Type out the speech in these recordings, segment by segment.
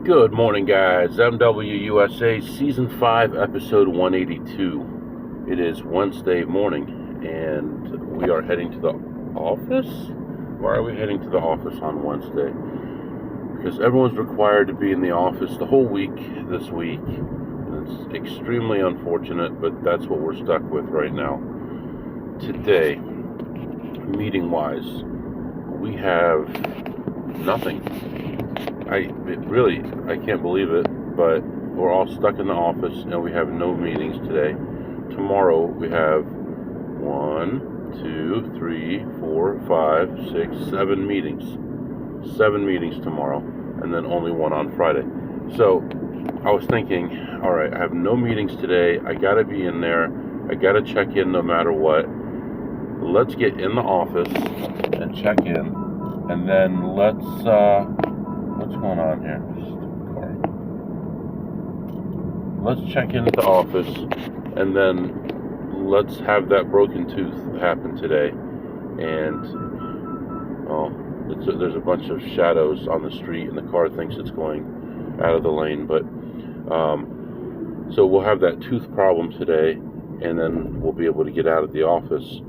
Good morning, guys. MWUSA Season 5, Episode 182. It is Wednesday morning, and we are heading to the office? Why are we heading to the office on Wednesday? Because everyone's required to be in the office the whole week this week. And it's extremely unfortunate, but that's what we're stuck with right now. Today, meeting-wise, we have nothing. I can't believe it, but we're all stuck in the office and we have no meetings today. Tomorrow we have 7 meetings. 7 meetings tomorrow, and then only one on Friday. So I was thinking, all right, I have no meetings today. I gotta be in there. I gotta check in no matter what. Let's get in the office and check in, and then let's what's going on here? Car. Let's check in at the office, and then let's have that broken tooth happen today. And there's a bunch of shadows on the street, and the car thinks it's going out of the lane. But so we'll have that tooth problem today, and then we'll be able to get out of the office.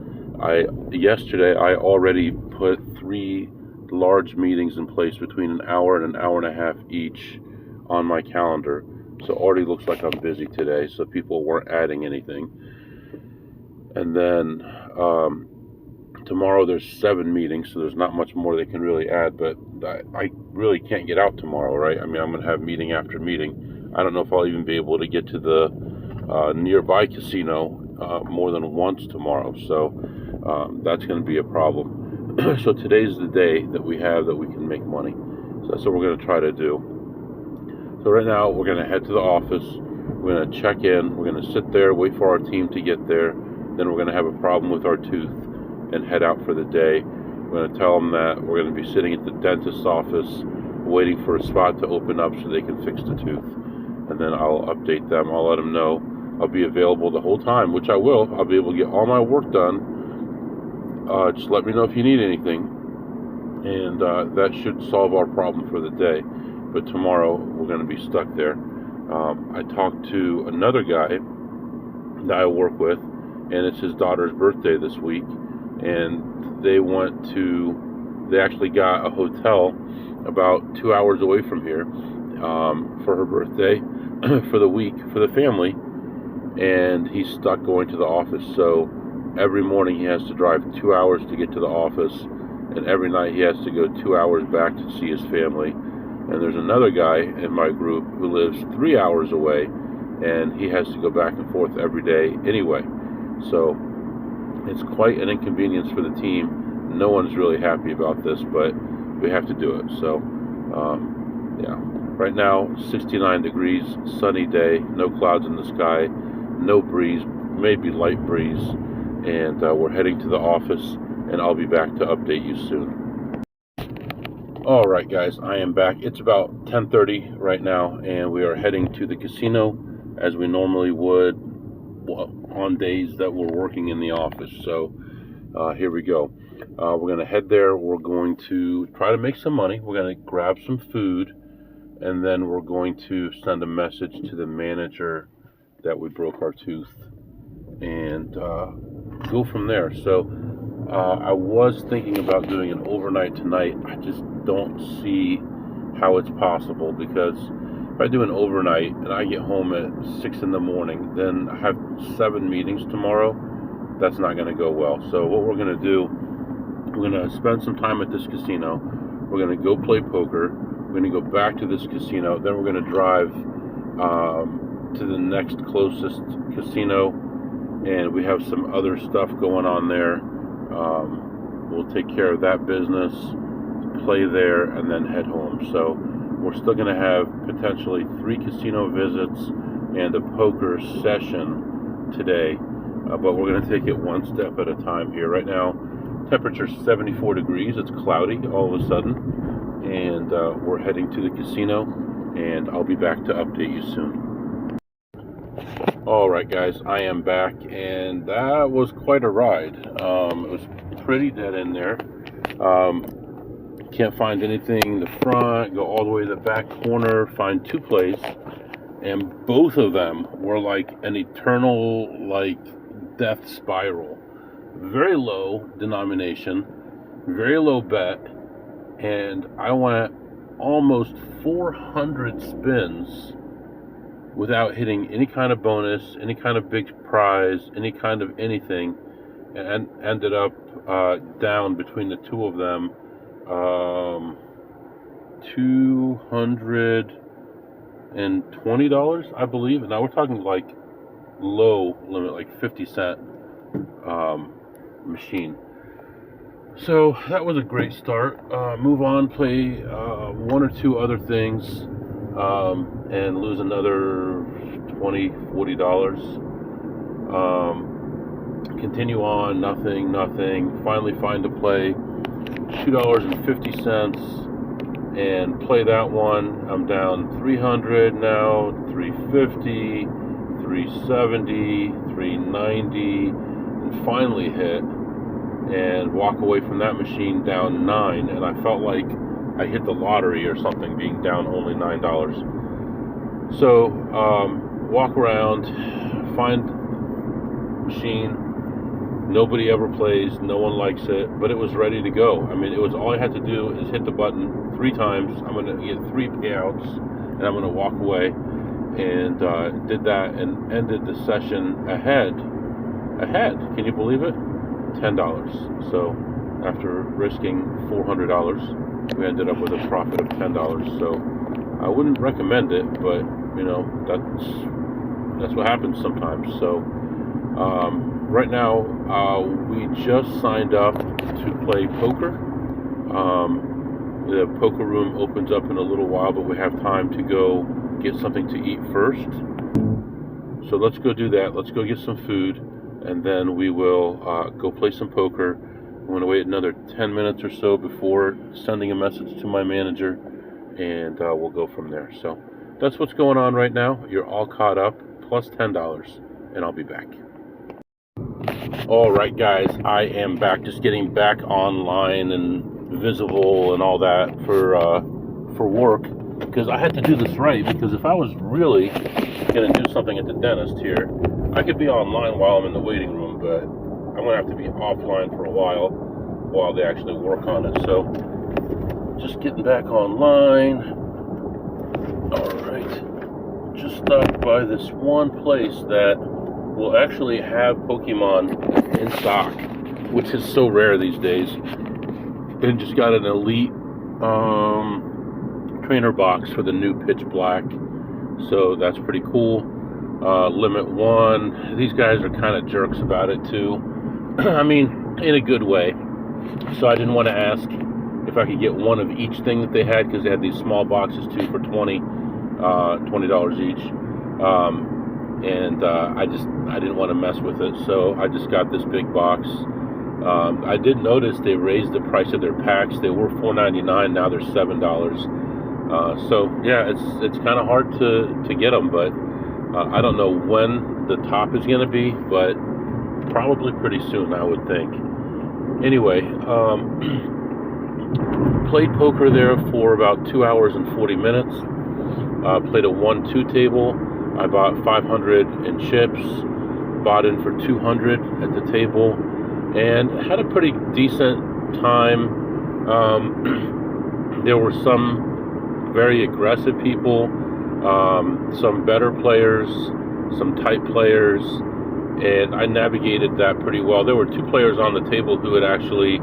Yesterday I already put 3 large meetings in place between an hour and an hour and a half each on my calendar, so it already looks like I'm busy today, so people weren't adding anything. And then tomorrow there's 7 meetings, so there's not much more they can really add, but I really can't get out tomorrow, right? I mean, I'm going to have meeting after meeting. I don't know if I'll even be able to get to the nearby casino more than once tomorrow, so that's going to be a problem. So today's the day that we have that we can make money. So that's what we're going to try to do. So right now we're going to head to the office. We're going to check in. We're going to sit there, wait for our team to get there. Then we're going to have a problem with our tooth and head out for the day. We're going to tell them that we're going to be sitting at the dentist's office waiting for a spot to open up so they can fix the tooth. And then I'll update them. I'll let them know I'll be available the whole time, which I will. I'll be able to get all my work done. Just let me know if you need anything, and that should solve our problem for the day. But tomorrow we're going to be stuck there. I talked to another guy that I work with, and it's his daughter's birthday this week, and they actually got a hotel about 2 hours away from here for her birthday for the week for the family, and he's stuck going to the office. So every morning he has to drive 2 hours to get to the office, and every night he has to go 2 hours back to see his family. And there's another guy in my group who lives 3 hours away, and he has to go back and forth every day anyway. So it's quite an inconvenience for the team. No one's really happy about this, but we have to do it. So yeah, right now 69 degrees, sunny day, no clouds in the sky, no breeze, maybe light breeze. And we're heading to the office, and I'll be back to update you soon. Alright guys, I am back. It's about 10:30 right now, and we are heading to the casino as we normally would on days that we're working in the office. So here we go. We're going to head there. We're going to try to make some money. We're going to grab some food, and then we're going to send a message to the manager that we broke our tooth, and go from there. So I was thinking about doing an overnight tonight. I just don't see how it's possible, because if I do an overnight and I get home at 6 in the morning, then I have 7 meetings tomorrow. That's not going to go well. So what we're going to do, we're going to spend some time at this casino. We're going to go play poker. We're going to go back to this casino. Then we're going to drive to the next closest casino, and we have some other stuff going on there. We'll take care of that business, play there, and then head home. So we're still going to have potentially 3 casino visits and a poker session today, but we're going to take it one step at a time here. Right now, temperature 74 degrees. It's cloudy all of a sudden, and we're heading to the casino, and I'll be back to update you soon. Alright guys, I am back, and that was quite a ride. It was pretty dead in there. Can't find anything in the front. Go all the way to the back corner, find 2 plays, and both of them were like an eternal like death spiral. Very low denomination, very low bet, and I went almost 400 spins without hitting any kind of bonus, any kind of big prize, any kind of anything, and ended up down between the 2 of them $220, I believe. And now we're talking like low limit, like 50-cent machine. So that was a great start. Move on, play 1 or 2 other things, and lose another $20, $40. Continue on, nothing. Finally find a play, $2.50, and play that one. I'm down 300 now, 350, 370, 390, and finally hit and walk away from that machine down 9, and I felt like I hit the lottery or something, being down only $9. So walk around, find machine. Nobody ever plays, no one likes it, but it was ready to go. I mean, it was all I had to do is hit the button 3 times. I'm going to get 3 payouts, and I'm going to walk away. And did that and ended the session ahead. Can you believe it? $10. So after risking $400, we ended up with a profit of $10. So I wouldn't recommend it, but you know, that's what happens sometimes. So right now we just signed up to play poker. The poker room opens up in a little while, but we have time to go get something to eat first. So let's go do that. Let's go get some food, and then we will go play some poker. I'm going to wait another 10 minutes or so before sending a message to my manager, and we'll go from there. So that's what's going on right now. You're all caught up, plus $10, and I'll be back. All right, guys, I am back. Just getting back online and visible and all that for work, because I had to do this right. Because if I was really going to do something at the dentist here, I could be online while I'm in the waiting room, but I'm going to have to be offline for a while they actually work on it. So just getting back online. All right, just stopped by this one place that will actually have Pokemon in stock, which is so rare these days. And just got an elite trainer box for the new Pitch Black, so that's pretty cool. Limit 1. These guys are kind of jerks about it too. I mean, in a good way. So I didn't want to ask if I could get one of each thing that they had, because they had these small boxes too for $20 each. And I didn't want to mess with it, so I just got this big box. I did notice they raised the price of their packs. They were $4.99, now they're $7. So yeah, it's kind of hard to get them, but I don't know when the top is going to be, but probably pretty soon, I would think. Anyway, played poker there for about 2 hours and 40 minutes. Played a 1-2 table. I bought 500 in chips, bought in for 200 at the table, and had a pretty decent time. There were some very aggressive people, some better players, some tight players, and I navigated that pretty well. There were 2 players on the table who had actually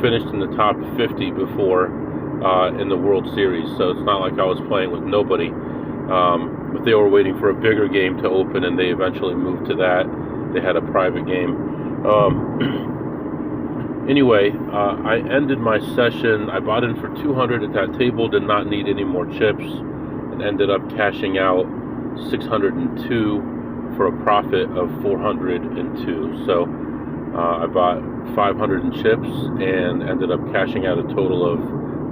finished in the top 50 before in the World Series, so it's not like I was playing with nobody. But they were waiting for a bigger game to open, and they eventually moved to that. They had a private game. Anyway, I ended my session. I bought in for 200 at that table, did not need any more chips, and ended up cashing out 602 for a profit of 402. So I bought 500 in chips and ended up cashing out a total of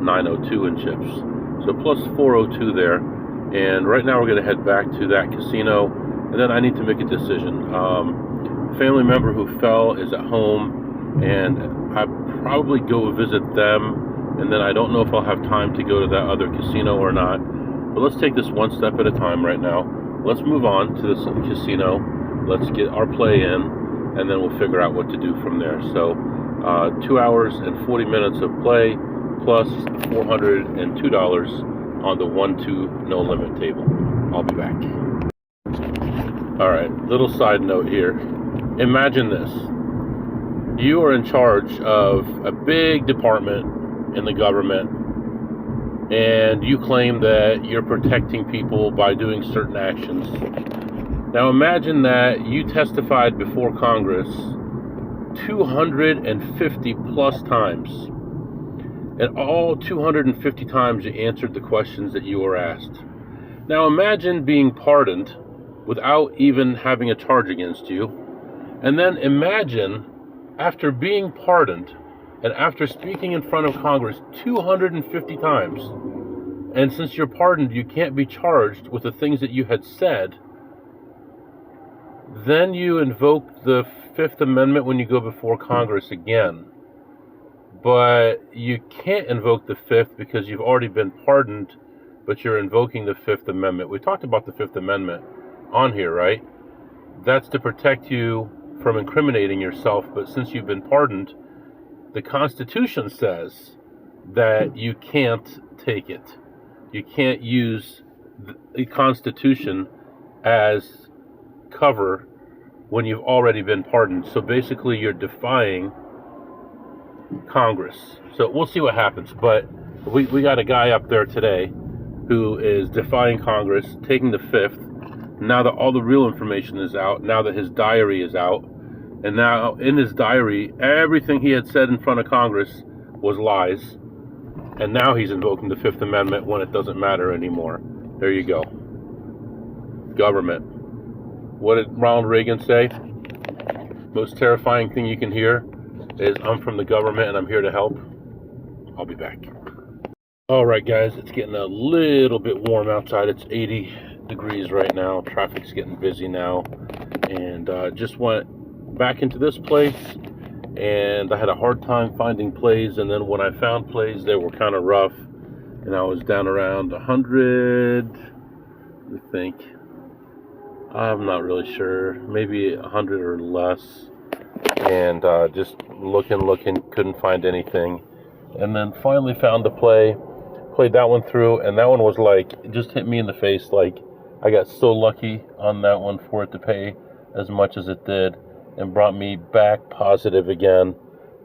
902 in chips. So plus 402 there. And right now we're going to head back to that casino, and then I need to make a decision. A family member who fell is at home, and I'd probably go visit them and then I don't know if I'll have time to go to that other casino or not. But let's take this one step at a time right now. Let's move on to this casino. Let's get our play in, and then we'll figure out what to do from there. So 2 hours and 40 minutes of play, plus $402 on the 1-2 no limit table. I'll be back. All right, little side note here. Imagine this. You are in charge of a big department in the government, and you claim that you're protecting people by doing certain actions. Now imagine that you testified before Congress 250 plus times, and all 250 times you answered the questions that you were asked. Now imagine being pardoned without even having a charge against you, and then imagine after being pardoned and after speaking in front of Congress 250 times, and since you're pardoned you can't be charged with the things that you had said, then you invoke the Fifth Amendment when you go before Congress again. But you can't invoke the Fifth because you've already been pardoned, but you're invoking the Fifth Amendment. We talked about the Fifth Amendment on here, right? That's to protect you from incriminating yourself, but since you've been pardoned, the Constitution says that you can't take it. You can't use the Constitution as cover when you've already been pardoned. So basically you're defying Congress. So we'll see what happens. But we got a guy up there today who is defying Congress, taking the Fifth. Now that all the real information is out, now that his diary is out, and now in his diary, everything he had said in front of Congress was lies. And now he's invoking the Fifth Amendment when it doesn't matter anymore. There you go. Government. What did Ronald Reagan say? Most terrifying thing you can hear is, I'm from the government and I'm here to help. I'll be back. All right, guys, it's getting a little bit warm outside. It's 80 degrees right now. Traffic's getting busy now. And just went back into this place, and I had a hard time finding plays. And then when I found plays, they were kind of rough. And I was down around 100, I think. I'm not really sure, maybe 100 or less, and just looking, couldn't find anything, and then finally found the play, played that one through, and that one was like, it just hit me in the face. Like, I got so lucky on that one for it to pay as much as it did, and brought me back positive again,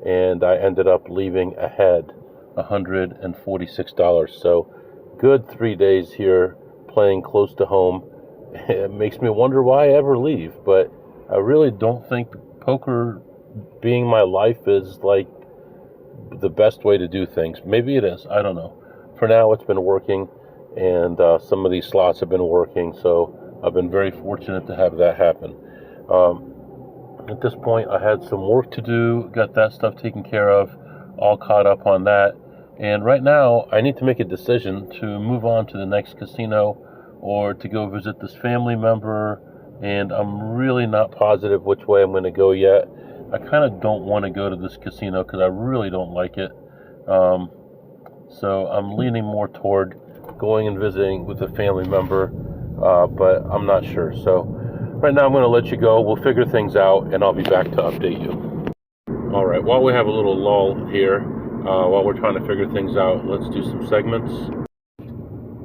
and I ended up leaving ahead $146. So good 3 days here, playing close to home. It makes me wonder why I ever leave, but I really don't think poker being my life is like the best way to do things. Maybe it is, I don't know. For now, it's been working, and some of these slots have been working, so I've been very fortunate to have that happen. At this point, I had some work to do, got that stuff taken care of, all caught up on that, and right now I need to make a decision to move on to the next casino or to go visit this family member, and I'm really not positive which way I'm going to go yet. I kind of don't want to go to this casino because I really don't like it. So I'm leaning more toward going and visiting with a family member, but I'm not sure. So right now I'm going to let you go. We'll figure things out, and I'll be back to update you. All right, while we have a little lull here, while we're trying to figure things out, let's do some segments.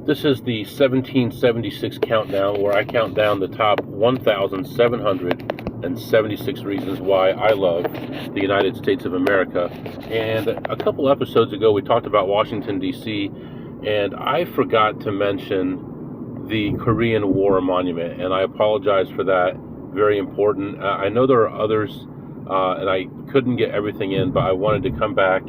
This is the 1776 countdown, where I count down the top 1,776 reasons why I love the United States of America. And a couple episodes ago, we talked about Washington, D.C., and I forgot to mention the Korean War Monument, and I apologize for that. Very important. I know there are others, and I couldn't get everything in, but I wanted to come back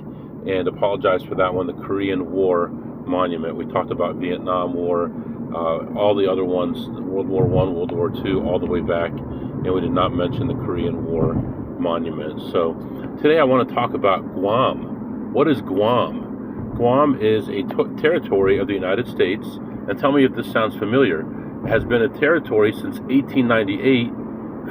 and apologize for that one, the Korean War Monument. We talked about Vietnam War, all the other ones, World War I, World War II, all the way back, and we did not mention the Korean War Monument. So today I want to talk about Guam. What is Guam? Guam is a territory of the United States, and tell me if this sounds familiar. It has been a territory since 1898,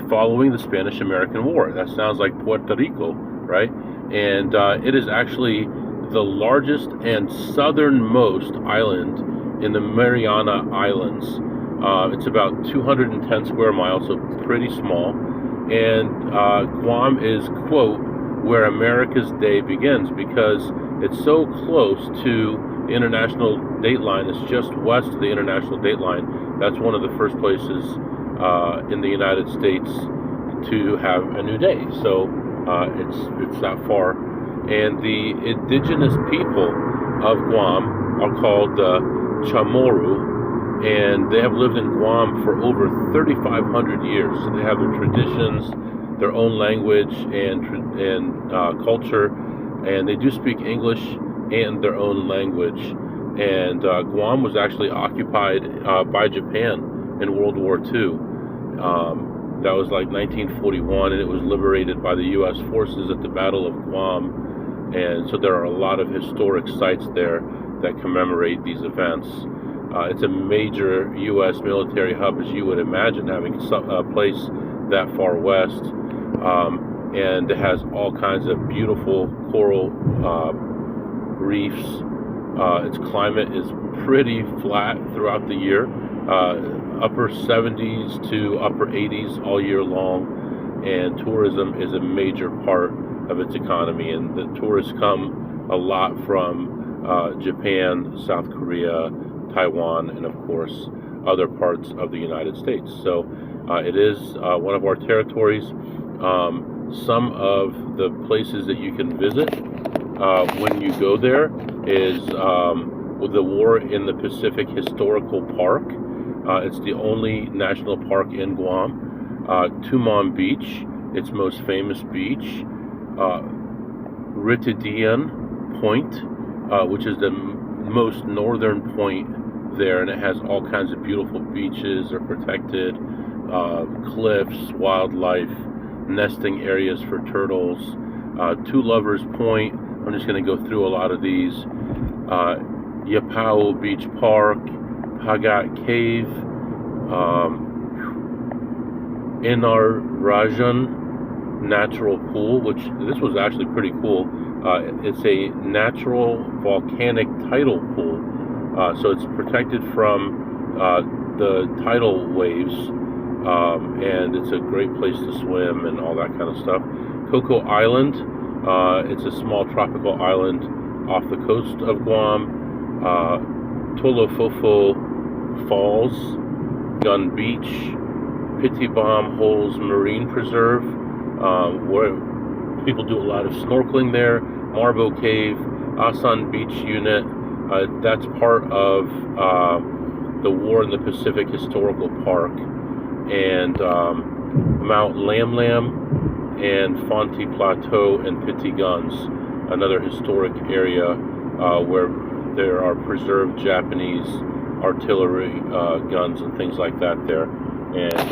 following the Spanish-American War. That sounds like Puerto Rico, right? And it is actually the largest and southernmost island in the Mariana Islands. It's about 210 square miles, so pretty small. And Guam is, quote, where America's day begins, because it's so close to the international dateline. It's just west of the international dateline. That's one of the first places in the United States to have a new day. So it's that far. And the indigenous people of Guam are called Chamorro, and they have lived in Guam for over 3,500 years. So they have their traditions, their own language and culture, and they do speak English and their own language. And Guam was actually occupied by Japan in World War II. That was like 1941, and it was liberated by the U.S. forces at the Battle of Guam. And so there are a lot of historic sites there that commemorate these events. It's a major U.S. military hub, as you would imagine, having a place that far west. And it has all kinds of beautiful coral reefs. Its climate is pretty flat throughout the year. Upper 70s to upper 80s all year long, and tourism is a major part of its economy, and the tourists come a lot from Japan, South Korea, Taiwan, and of course other parts of the United States. So it is one of our territories. Some of the places that you can visit when you go there is the War in the Pacific Historical Park. It's the only national park in Guam. Tumon Beach, its most famous beach. Ritidian Point, which is the most northern point there, and it has all kinds of beautiful beaches. They're protected, cliffs, wildlife, nesting areas for turtles. Two Lovers Point, I'm just going to go through a lot of these. Yapao Beach Park, Pagat Cave, Inar Rajan Natural Pool, which this was actually pretty cool. It's a natural volcanic tidal pool, so it's protected from the tidal waves, and it's a great place to swim and all that kind of stuff. Coco Island, it's a small tropical island off the coast of Guam. Tolofofo Falls, Gun Beach, Pitibam Holes Marine Preserve, where people do a lot of snorkeling there. Marbo Cave, Asan Beach Unit, that's part of the War in the Pacific Historical Park. And Mount Lam Lam and Fonte Plateau and Piti Guns, another historic area where there are preserved Japanese artillery guns and things like that there. And,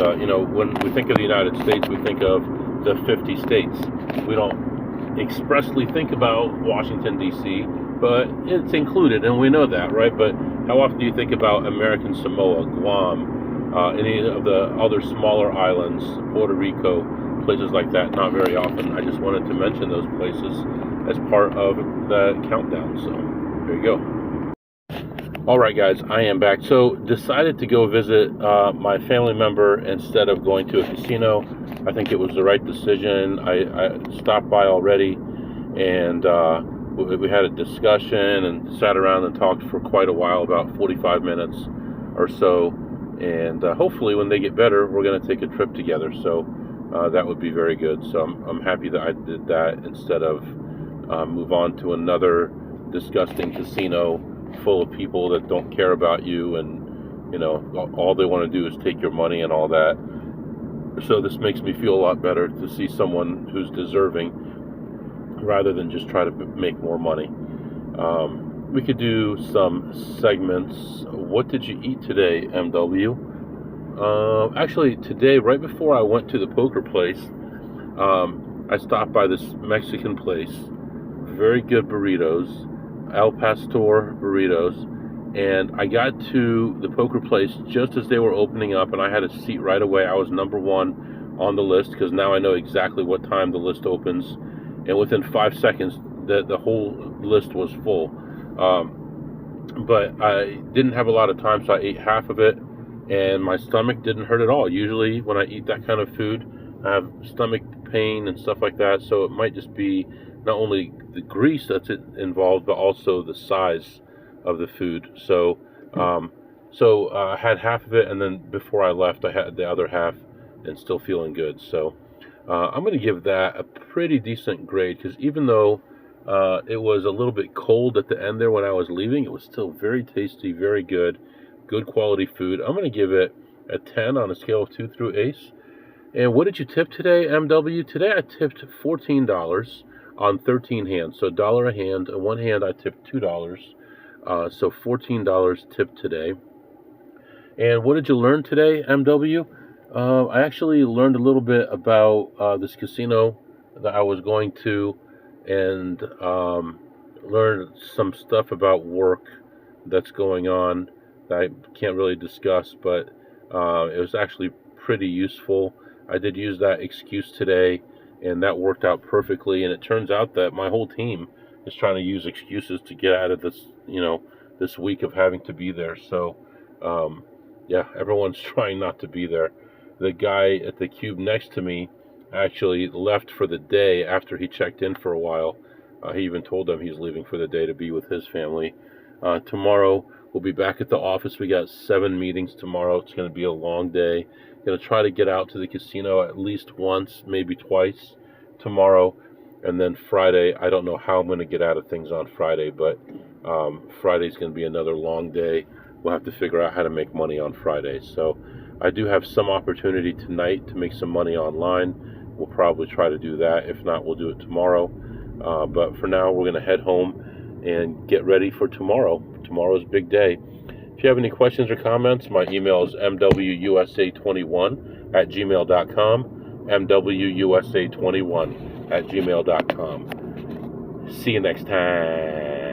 when we think of the United States, we think of the 50 states. We don't expressly think about Washington, D.C., but it's included, and we know that, right? But how often do you think about American Samoa, Guam, any of the other smaller islands, Puerto Rico, places like that? Not very often. I just wanted to mention those places as part of the countdown, so there you go. Alright guys, I am back. So decided to go visit my family member instead of going to a casino. I think it was the right decision. I stopped by already, and we had a discussion and sat around and talked for quite a while, about 45 minutes or so, and hopefully when they get better, we're going to take a trip together. So that would be very good. So I'm happy that I did that instead of move on to another disgusting casino full of people that don't care about you, and all they want to do is take your money and all that. So this makes me feel a lot better to see someone who's deserving rather than just try to make more money. We could do some segments. What did you eat today, MW? Actually today, right before I went to the poker place, I stopped by this Mexican place. Very good burritos, Al Pastor burritos, and I got to the poker place just as they were opening up, and I had a seat right away. I was number one on the list because now I know exactly what time the list opens, and within 5 seconds the whole list was full. But I didn't have a lot of time, so I ate half of it, and my stomach didn't hurt at all. Usually when I eat that kind of food, I have stomach pain and stuff like that, so it might just be not only the grease that's involved, but also the size of the food. So I had half of it, and then before I left, I had the other half, and still feeling good. So I'm going to give that a pretty decent grade, because even though it was a little bit cold at the end there when I was leaving, it was still very tasty, very good quality food. I'm going to give it a 10 on a scale of 2 through ace. And what did you tip today, MW? Today I tipped $14 on 13 hands. So $1 a hand. On one hand I tipped $2. So $14 tipped today. And what did you learn today, MW? I actually learned a little bit about this casino that I was going to, and learned some stuff about work that's going on that I can't really discuss, but it was actually pretty useful. I did use that excuse today, and that worked out perfectly. And it turns out that my whole team is trying to use excuses to get out of this, this week of having to be there. So, yeah, everyone's trying not to be there. The guy at the cube next to me actually left for the day after he checked in for a while. He even told them he's leaving for the day to be with his family. Tomorrow we'll be back at the office. We got 7 meetings tomorrow. It's going to be a long day. Going to try to get out to the casino at least once, maybe twice tomorrow. And then Friday, I don't know how I'm going to get out of things on Friday, but Friday's going to be another long day. We'll have to figure out how to make money on Friday. So I do have some opportunity tonight to make some money online. We'll probably try to do that. If not, we'll do it tomorrow. But for now, we're going to head home and get ready for tomorrow. Tomorrow's a big day. If you have any questions or comments, my email is mwusa21@gmail.com. mwusa21@gmail.com. See you next time.